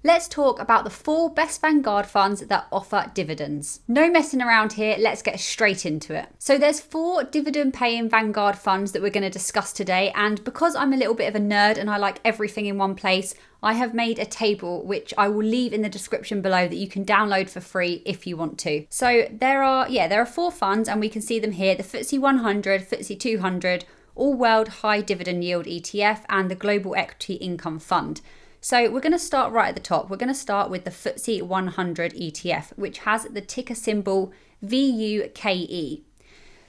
Let's talk about the 4 best Vanguard funds that offer dividends. No messing around here, let's get straight into it. So there's 4 dividend paying Vanguard funds that we're going to discuss today, and because I'm a little bit of a nerd and I like everything in one place, I have made a table which I will leave in the description below that you can download for free if you want to. So there are 4 funds and we can see them here: the FTSE 100, FTSE 200, All World High Dividend Yield ETF and the Global Equity Income Fund. So we're going to start right at the top. We're going to start with the FTSE 100 ETF, which has the ticker symbol VUKE.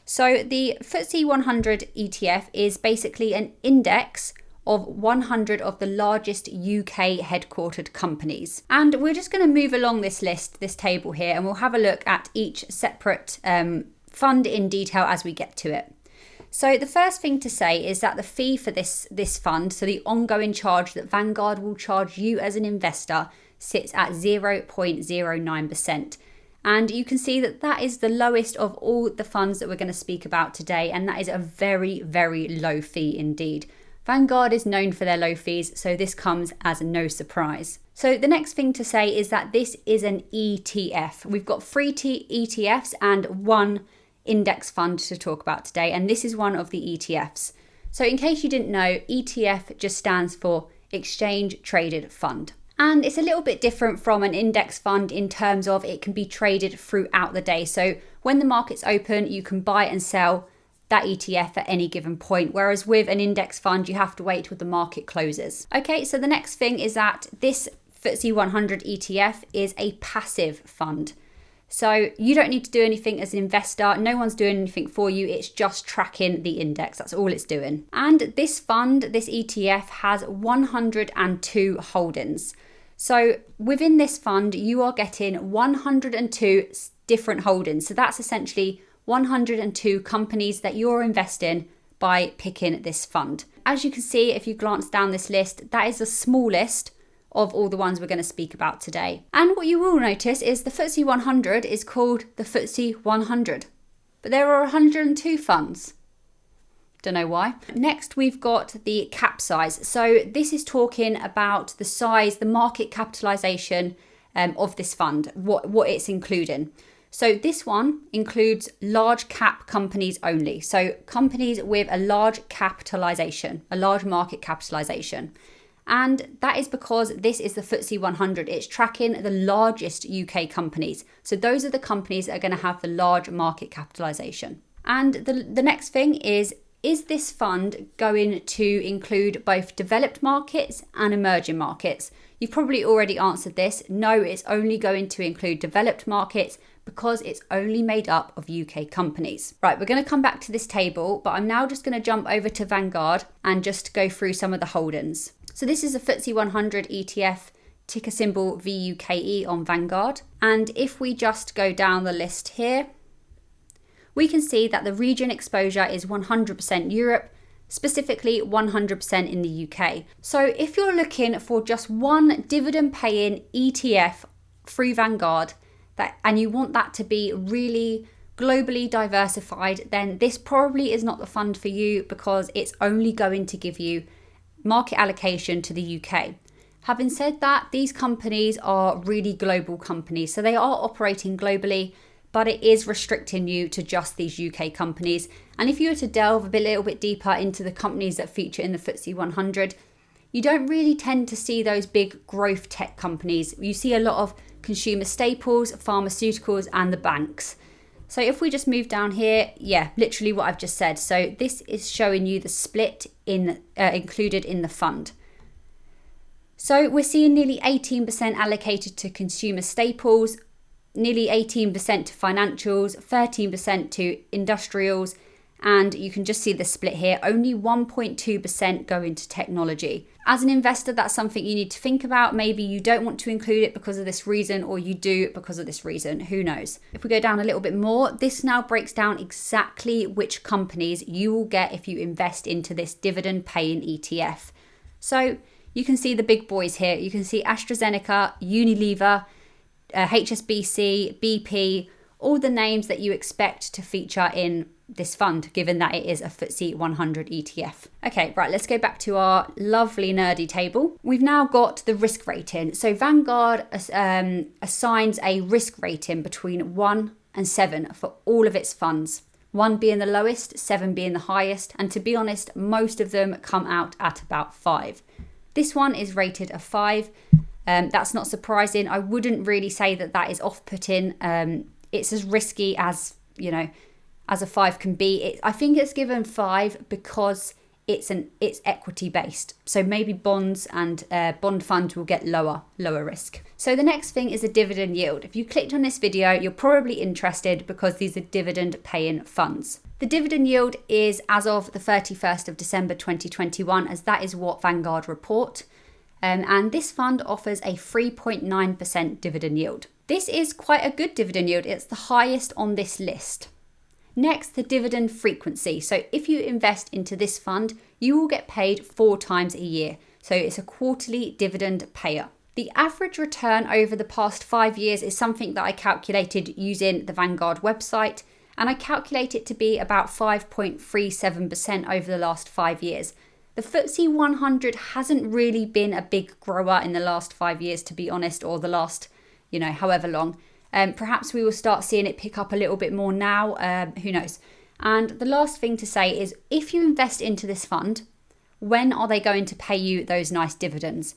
So the FTSE 100 ETF is basically an index of 100 of the largest UK headquartered companies. And we're just going to move along this list, this table here, and we'll have a look at each separate fund in detail as we get to it. So the first thing to say is that the fee for this fund, so the ongoing charge that Vanguard will charge you as an investor, sits at 0.09%. And you can see that that is the lowest of all the funds that we're going to speak about today, and that is a very, very low fee indeed. Vanguard is known for their low fees, so this comes as no surprise. So the next thing to say is that this is an ETF. We've got 3 ETFs and 1 index fund to talk about today, and this is one of the ETFs. So in case you didn't know, ETF just stands for Exchange Traded Fund. And it's a little bit different from an index fund in terms of it can be traded throughout the day. So when the market's open, you can buy and sell that ETF at any given point, whereas with an index fund, you have to wait till the market closes. Okay, so the next thing is that this FTSE 100 ETF is a passive fund. So you don't need to do anything as an investor. No one's doing anything for you. It's just tracking the index. That's all it's doing. And this fund, this ETF, has 102 holdings. So within this fund, you are getting 102 different holdings. So that's essentially 102 companies that you're investing by picking this fund. As you can see, if you glance down this list, that is the smallest of all the ones we're going to speak about today. And what you will notice is the FTSE 100 is called the FTSE 100, but there are 102 funds. Don't know why. Next, we've got the cap size. So this is talking about the size, the market capitalization of this fund, what it's including. So this one includes large cap companies only. So companies with a large capitalization, a large market capitalization. And that is because this is the FTSE 100. It's tracking the largest UK companies. So those are the companies that are going to have the large market capitalization. And the next thing is this fund going to include both developed markets and emerging markets? You've probably already answered this. No, it's only going to include developed markets because it's only made up of UK companies. Right, we're going to come back to this table, but I'm now just going to jump over to Vanguard and just go through some of the holdings. So this is a FTSE 100 ETF, ticker symbol VUKE on Vanguard. And if we just go down the list here, we can see that the region exposure is 100% Europe, specifically 100% in the UK. So if you're looking for just one dividend paying ETF through Vanguard, and you want that to be really globally diversified, then this probably is not the fund for you because it's only going to give you market allocation to the UK. Having said that, these companies are really global companies, so they are operating globally, but it is restricting you to just these UK companies. And if you were to delve a little bit deeper into the companies that feature in the FTSE 100, you don't really tend to see those big growth tech companies. You see a lot of consumer staples, pharmaceuticals, and the banks. So if we just move down here, yeah, literally what I've just said. So this is showing you the split included in the fund. So we're seeing nearly 18% allocated to consumer staples, nearly 18% to financials, 13% to industrials, and you can just see the split here. Only 1.2% go into technology. As an investor, that's something you need to think about. Maybe you don't want to include it because of this reason, or you do because of this reason. Who knows? If we go down a little bit more, this now breaks down exactly which companies you will get if you invest into this dividend paying ETF. So you can see the big boys here. You can see AstraZeneca, Unilever, HSBC, BP, all the names that you expect to feature in this fund, given that it is a FTSE 100 ETF. Okay, right, let's go back to our lovely nerdy table. We've now got the risk rating. So Vanguard assigns a risk rating between 1 and 7 for all of its funds. 1 being the lowest, 7 being the highest, and to be honest, most of them come out at about 5. This one is rated a 5. That's not surprising. I wouldn't really say that that is off-putting. It's as risky as, as a 5 can be. I think it's given 5 because it's equity based. So maybe bonds and bond funds will get lower risk. So the next thing is a dividend yield. If you clicked on this video, you're probably interested because these are dividend paying funds. The dividend yield is as of the 31st of December 2021, as that is what Vanguard report. And this fund offers a 3.9% dividend yield. This is quite a good dividend yield. It's the highest on this list. Next, the dividend frequency. So if you invest into this fund, you will get paid 4 times a year. So it's a quarterly dividend payer. The average return over the past 5 years is something that I calculated using the Vanguard website, and I calculate it to be about 5.37% over the last 5 years. The FTSE 100 hasn't really been a big grower in the last 5 years, to be honest, or the last, however long. Perhaps we will start seeing it pick up a little bit more now, who knows. And the last thing to say is, if you invest into this fund, when are they going to pay you those nice dividends?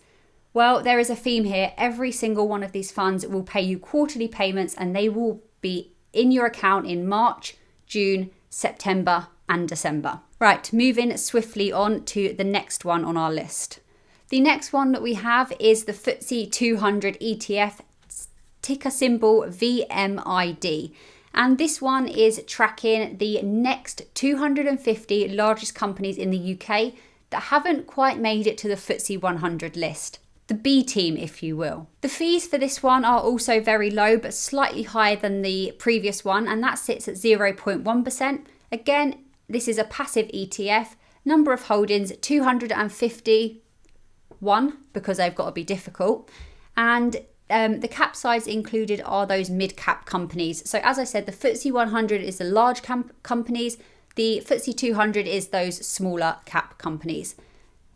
Well, there is a theme here. Every single one of these funds will pay you quarterly payments, and they will be in your account in March, June, September, and December. Right, moving swiftly on to the next one on our list. The next one that we have is the FTSE 200 ETF, ticker symbol VMID. And this one is tracking the next 250 largest companies in the UK that haven't quite made it to the FTSE 100 list. The B team, if you will. The fees for this one are also very low, but slightly higher than the previous one, and that sits at 0.1%. Again, this is a passive ETF. Number of holdings, 251, because they've got to be difficult. And the cap size included are those mid-cap companies. So as I said, the FTSE 100 is the large companies. The FTSE 200 is those smaller cap companies.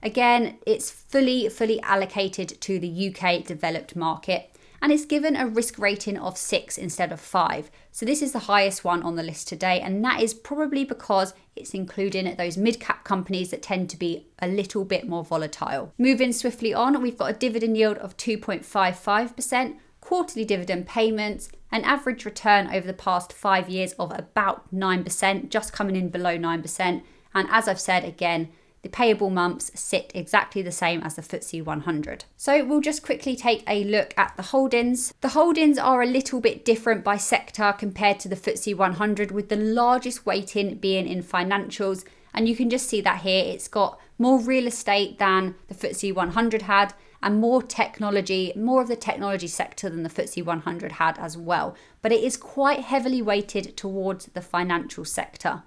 Again, it's fully allocated to the UK developed market, and it's given a risk rating of 6 instead of 5. So this is the highest one on the list today, and that is probably because it's including those mid-cap companies that tend to be a little bit more volatile. Moving swiftly on, we've got a dividend yield of 2.55%, quarterly dividend payments, an average return over the past 5 years of about 9%, just coming in below 9%. And as I've said again, the payable months sit exactly the same as the FTSE 100. So we'll just quickly take a look at the holdings. The holdings are a little bit different by sector compared to the FTSE 100, with the largest weighting being in financials. And you can just see that here. It's got more real estate than the FTSE 100 had, and more technology, more of the technology sector than the FTSE 100 had as well. But it is quite heavily weighted towards the financial sector.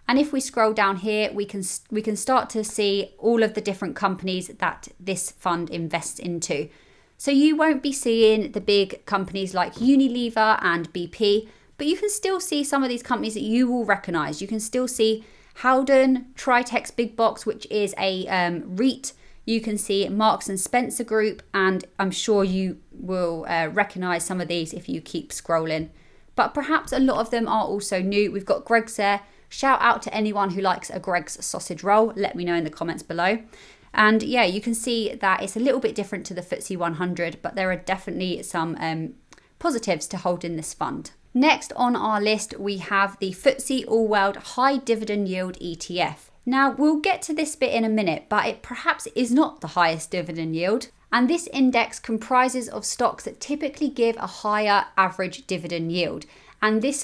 And if we scroll down here, we can start to see all of the different companies that this fund invests into. So you won't be seeing the big companies like Unilever and BP, but you can still see some of these companies that you will recognize. You can still see Howden, Tritex Big Box, which is a REIT. You can see Marks and Spencer Group, and I'm sure you will recognize some of these if you keep scrolling. But perhaps a lot of them are also new. We've got Greggs there. Shout out to anyone who likes a Greggs sausage roll. Let me know in the comments below. And yeah, you can see that it's a little bit different to the FTSE 100, but there are definitely some positives to hold in this fund. Next on our list, we have the FTSE All World High Dividend Yield ETF. Now, we'll get to this bit in a minute, but it perhaps is not the highest dividend yield. And this index comprises of stocks that typically give a higher average dividend yield. And this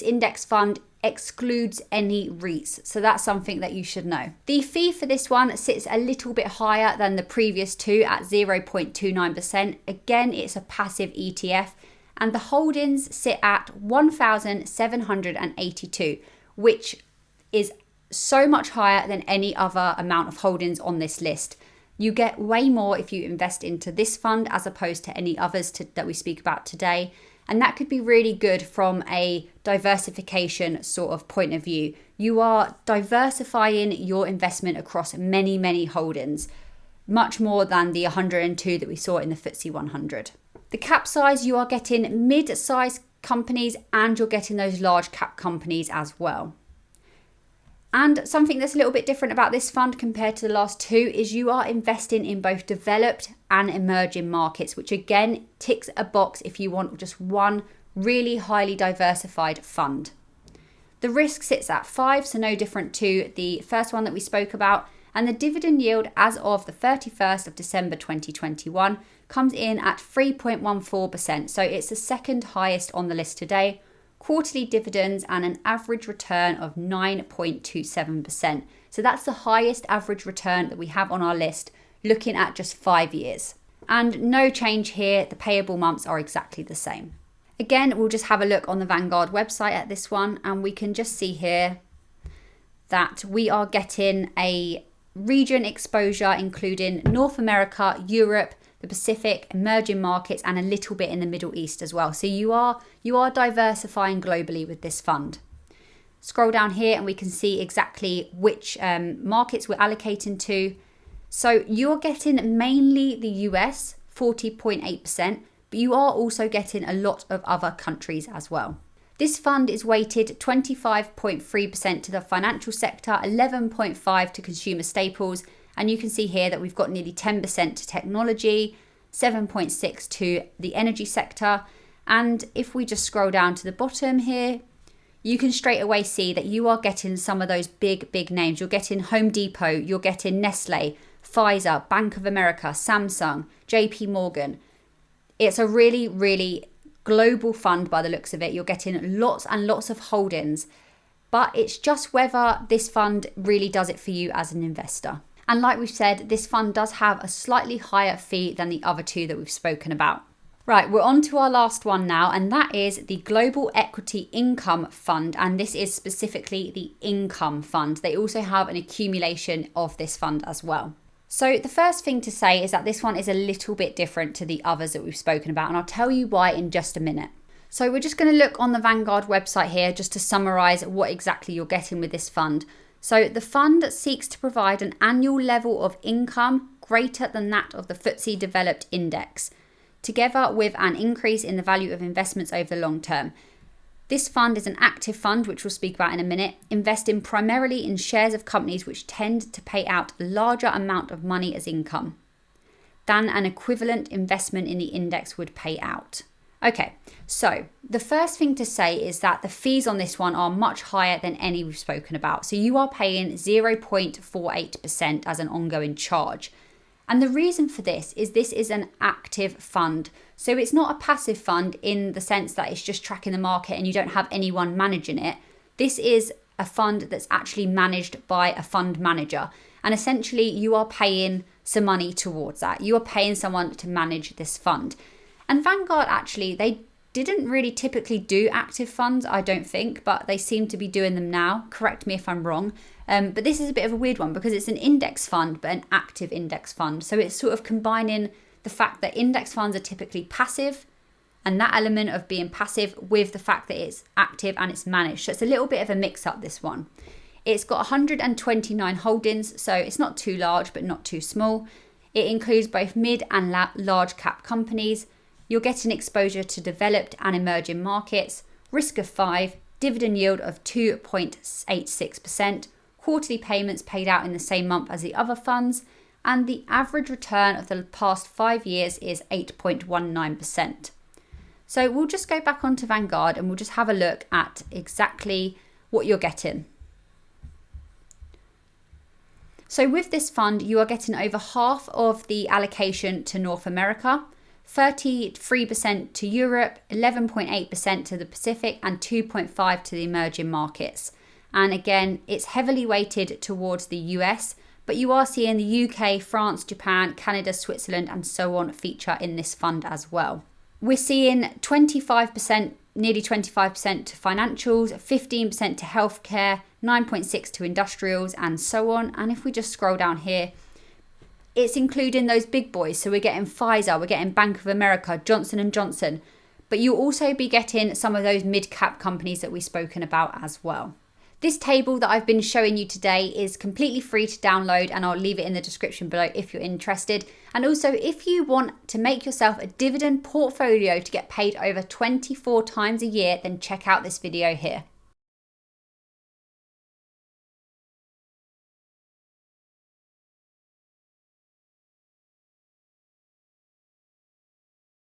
index fund excludes any REITs, so that's something that you should know. The fee for this one sits a little bit higher than the previous two at 0.29%. Again, it's a passive ETF, and the holdings sit at 1,782, which is so much higher than any other amount of holdings on this list. You get way more if you invest into this fund as opposed to any others that we speak about today. And that could be really good from a diversification sort of point of view. You are diversifying your investment across many, many holdings, much more than the 102 that we saw in the FTSE 100. The cap size, you are getting mid-sized companies and you're getting those large cap companies as well. And something that's a little bit different about this fund compared to the last two is you are investing in both developed and emerging markets, which again ticks a box if you want just one really highly diversified fund. The risk sits at 5, so no different to the first one that we spoke about. And the dividend yield as of the 31st of December 2021 comes in at 3.14%. So it's the second highest on the list today. Quarterly dividends and an average return of 9.27%. So that's the highest average return that we have on our list, looking at just 5 years. And no change here, the payable months are exactly the same. Again, we'll just have a look on the Vanguard website at this one, and we can just see here that we are getting a region exposure including North America, Europe, the Pacific, emerging markets, and a little bit in the Middle East as well. So you are diversifying globally with this fund. Scroll down here and we can see exactly which markets we're allocating to. So you're getting mainly the US, 40.8%, but you are also getting a lot of other countries as well. This fund is weighted 25.3% to the financial sector, 11.5% to consumer staples, and you can see here that we've got nearly 10% to technology, 7.6% to the energy sector. And if we just scroll down to the bottom here, you can straight away see that you are getting some of those big names. You're getting Home Depot, you're getting Nestle, Pfizer, Bank of America, Samsung, JP Morgan. It's a really global fund by the looks of it. You're getting lots and lots of holdings, but it's just whether this fund really does it for you as an investor. And like we've said, this fund does have a slightly higher fee than the other two that we've spoken about. Right, we're on to our last one now, and that is the Global Equity Income Fund. And this is specifically the income fund. They also have an accumulation of this fund as well. So the first thing to say is that this one is a little bit different to the others that we've spoken about, and I'll tell you why in just a minute. So we're just going to look on the Vanguard website here just to summarize what exactly you're getting with this fund. So the fund seeks to provide an annual level of income greater than that of the FTSE Developed Index, together with an increase in the value of investments over the long term. This fund is an active fund, which we'll speak about in a minute, investing primarily in shares of companies which tend to pay out a larger amount of money as income than an equivalent investment in the index would pay out. Okay, so the first thing to say is that the fees on this one are much higher than any we've spoken about. So you are paying 0.48% as an ongoing charge. And the reason for this is an active fund. So it's not a passive fund in the sense that it's just tracking the market and you don't have anyone managing it. This is a fund that's actually managed by a fund manager. And essentially you are paying some money towards that. You are paying someone to manage this fund. And Vanguard actually, they didn't really typically do active funds, I don't think, but they seem to be doing them now. Correct me if I'm wrong. But this is a bit of a weird one because it's an index fund, but an active index fund. So it's sort of combining the fact that index funds are typically passive and that element of being passive with the fact that it's active and it's managed. So it's a little bit of a mix up, this one. It's got 129 holdings, so it's not too large, but not too small. It includes both mid and large cap companies. You're getting exposure to developed and emerging markets, risk of 5%, dividend yield of 2.86%, quarterly payments paid out in the same month as the other funds, and the average return of the past 5 years is 8.19%. So we'll just go back onto Vanguard and we'll just have a look at exactly what you're getting. So with this fund, you are getting over half of the allocation to North America, 33% to Europe, 11.8% to the Pacific, and 2.5% to the emerging markets. And again, it's heavily weighted towards the US, but you are seeing the UK, France, Japan, Canada, Switzerland, and so on feature in this fund as well. We're seeing 25%, nearly 25% to financials, 15% to healthcare, 9.6% to industrials, and so on. And if we just scroll down here, it's including those big boys. So we're getting Pfizer, we're getting Bank of America, Johnson & Johnson. but you'll also be getting some of those mid-cap companies that we've spoken about as well. This table that I've been showing you today is completely free to download, and I'll leave it in the description below if you're interested. And also, if you want to make yourself a dividend portfolio to get paid over 24 times a year, then check out this video here.